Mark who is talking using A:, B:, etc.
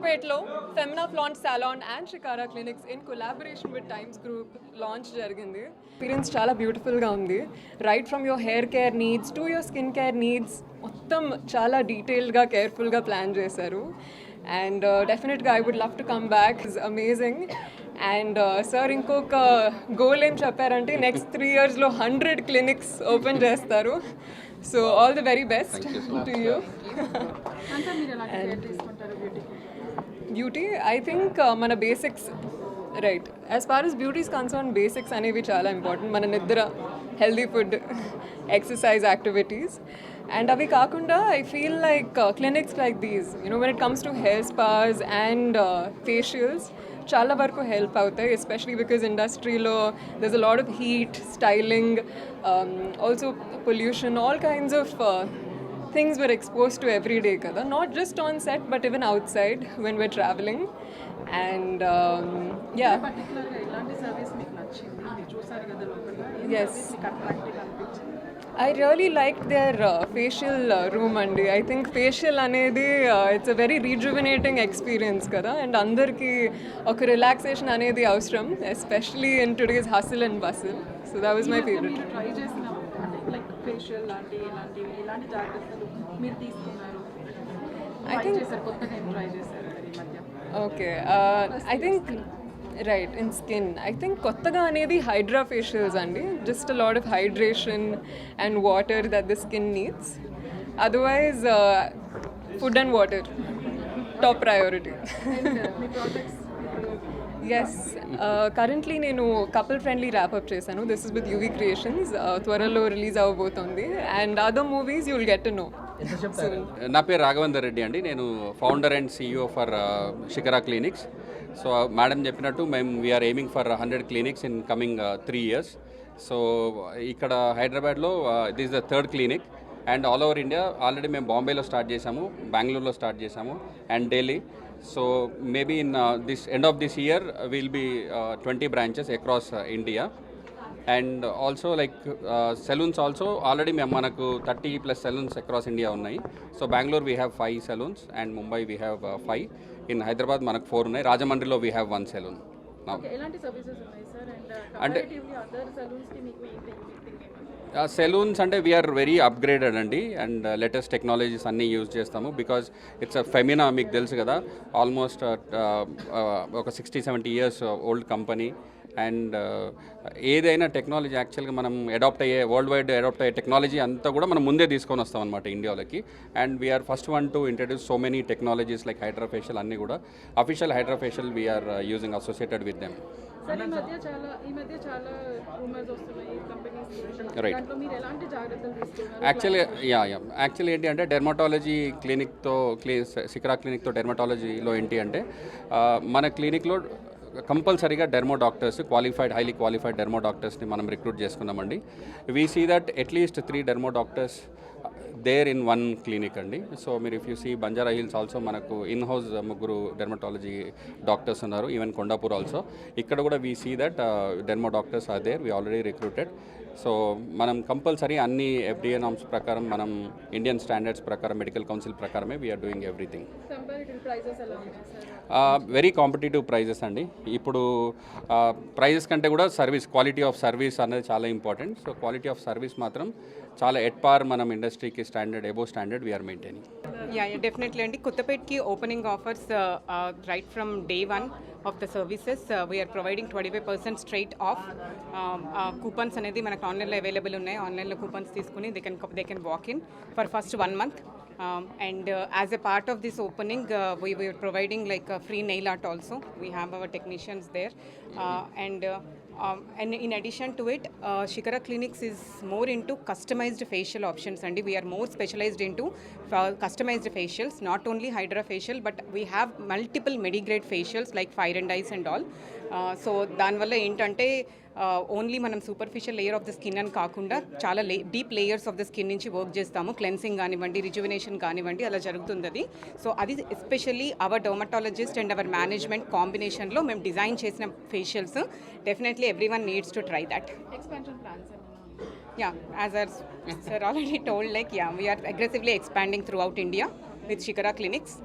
A: కొత్తపేటలో Femina flaunt salon and Shikara clinics in collaboration with Times Group launch జరిగింది. Experience చాలా బ్యూటిఫుల్గా ఉంది. Right from your hair care needs to your skin care needs మొత్తం చాలా డీటెయిల్డ్గా కేర్ఫుల్గా ప్లాన్ చేశారు. అండ్ డెఫినెట్గా I would love to come back. It's amazing. And sir ఇంకొక గోల్ ఏం చెప్పారంటే నెక్స్ట్ 3 yearsలో 100 clinics ఓపెన్ చేస్తారు. So all the very best to you. Beauty I think మన basics right as far as beauty is concerned basics అనేవి చాలా important. మన నిద్ర, healthy food, exercise activities. And అవి కాకుండా I feel like clinics like these when it comes to hair spas and facials చాలా వరకు help అవుతాయి, ఎస్పెషలీ బికాజ్ ఇండస్ట్రీలో there's a lot of heat, styling, also pollution, all kinds of things we're exposed to every day kada, not just on set but even outside when we're traveling. And yeah,
B: పర్టికులర్గా ఇలాంటి service మీకు నచ్చింది, మీరు చూసారు కదా లోపల,
A: yes,
B: మీకు attractive అనిపించింది?
A: I really liked their facial room andi. I think facial anedi it's a very rejuvenating experience kada, and andarki oka relaxation anedi avasram, especially in today's hustle and bustle. So that was my favorite.
B: మీరు try చేసిన అంటే like facial ఇలాంటి జాగ్రత్తలు మీరు తీసుకున్నారు,
A: I think
B: చేశారు, కొత్తగా ఏం ట్రై చేశారు ఈ మధ్య?
A: okay, I think right in skin I think kottaga anedi hydra facials andi, just a lot of hydration and water that the skin needs. Otherwise food and water top priority.
B: Me projects
A: yes, currently నేను couple friendly wrap up చేశాను. This is with UV Creations. త్వరలో release అవ్వబోతుంది, and other movies you will get to know.
C: నా పేరు రాఘవేందర్ రెడ్డి అండి. నేను founder and CEO for Shikara clinics. So madam చెప్పినట్టు మేము we are aiming for 100 clinics in coming 3 years. So ఇక్కడ హైదరాబాద్లో this the 3rd clinic, and all over India already మేము బాంబేలో స్టార్ట్ చేసాము, బెంగళూరులో స్టార్ట్ చేసాము, and Delhi. So maybe in this end of this year will be 20 branches across India. And also like salons also already మేము మనకు 30+ salons across India ఉన్నాయి. So Bengaluru we have 5 salons, and Mumbai we have 5. In Hyderabad మనకు 4 ఉన్నాయి. రాజమండ్రిలో we have 1 salon.
B: ఎలాంటి services ఉన్నాయి sir? And comparatively other సలూన్స్కి మీకు ఏంటి
C: సెలూన్స్ అంటే వీఆర్ వెరీ అప్గ్రేడెడ్ అండి, అండ్ లేటెస్ట్ టెక్నాలజీస్ అన్నీ యూజ్ చేస్తాము. బికాజ్ ఇట్స్ ఫెమినా, మీకు తెలుసు కదా, ఆల్మోస్ట్ ఒక 60-70 years ఓల్డ్ కంపెనీ. అండ్ ఏదైనా టెక్నాలజీ యాక్చువల్గా మనం వరల్డ్ వైడ్ అడాప్ట్ అయ్యే టెక్నాలజీ అంతా కూడా మనం ముందే తీసుకొని వస్తాం అనమాట ఇండియాలోకి. And we are first one to introduce so many technologies like hydra facial, అన్నీ కూడా official hydra facial we are using associated with them.
B: Sir ఈ మధ్య చాలా రూమర్స్ వస్తున్నాయి కంపెనీస్,
C: రైట్.
B: దాంట్లో మీరు ఎలాంటి జాగ్రత్తలు తీసుకున్నారు?
C: యాక్చువల్లీ ఏంటి అంటే డెర్మటాలజీ క్లినిక్తో షికారా క్లినిక్తో డెర్మటాలజీలో ఏంటి అంటే మన క్లినిక్లో కంపల్సరీగా dermo doctors, highly qualified dermo డాక్టర్స్ని మనం రిక్రూట్ చేసుకున్నామండి. వీ సీ దట్ అట్లీస్ట్ 3 dermo doctors there in 1 clinic అండి. సో మీరు if you see Banjara Hills also మనకు ఇన్ హౌస్ 3 డెర్మటాలజీ డాక్టర్స్ ఉన్నారు. Even Kondapur also. ఇక్కడ కూడా we see that dermo doctors are there. We already recruited. So మనం కంపల్సరీ అన్ని FDA నామ్స్ ప్రకారం, మనం ఇండియన్ స్టాండర్డ్స్ ప్రకారం, మెడికల్ కౌన్సిల్ ప్రకారమే we are doing everything.
B: Comparative prices ఎలా ఉన్నాయి సార్?
C: వెరీ కాంపిటేటివ్ ప్రైజెస్ అండి. ఇప్పుడు ప్రైజెస్ కంటే కూడా సర్వీస్, క్వాలిటీ ఆఫ్ సర్వీస్ అనేది చాలా important. So quality of service మాత్రం చాలా ఎట్ పార్ మనం ఇండస్ట్రీకి standard, above standard we are maintaining.
D: Yeah, definitely అండి. కొత్తపేట్కి opening offers right from day 1 of the services we are providing 25% straight off. Coupons అనేది మనకు ఆన్లైన్లో అవైలబుల్ ఉన్నాయి. ఆన్లైన్లో కూపన్స్ తీసుకుని they can walk in for first 1 month. And as a part of this opening, we were providing like a free nail art also. We have our technicians there. And in addition to it, Shikara Clinics is more into customized facial options, and we are more specialized into customized facials, not only Hydra facial, but we have multiple medigrade facials like fire and ice and all. So danvalla entante only మనం superficial layer of the skin అని కాకుండా చాలా deep layers of the skin నుంచి work చేస్తాము. Cleansing కానివ్వండి, rejuvenation కానివ్వండి, అలా జరుగుతుంది అది. సో అది especially our dermatologist and our management కాంబినేషన్లో మేము డిజైన్ చేసిన facials. Definitely every one needs to try that.
B: Expansion plans?
D: Yeah, as our sir already told, like we are aggressively expanding throughout India with Shikara Clinics.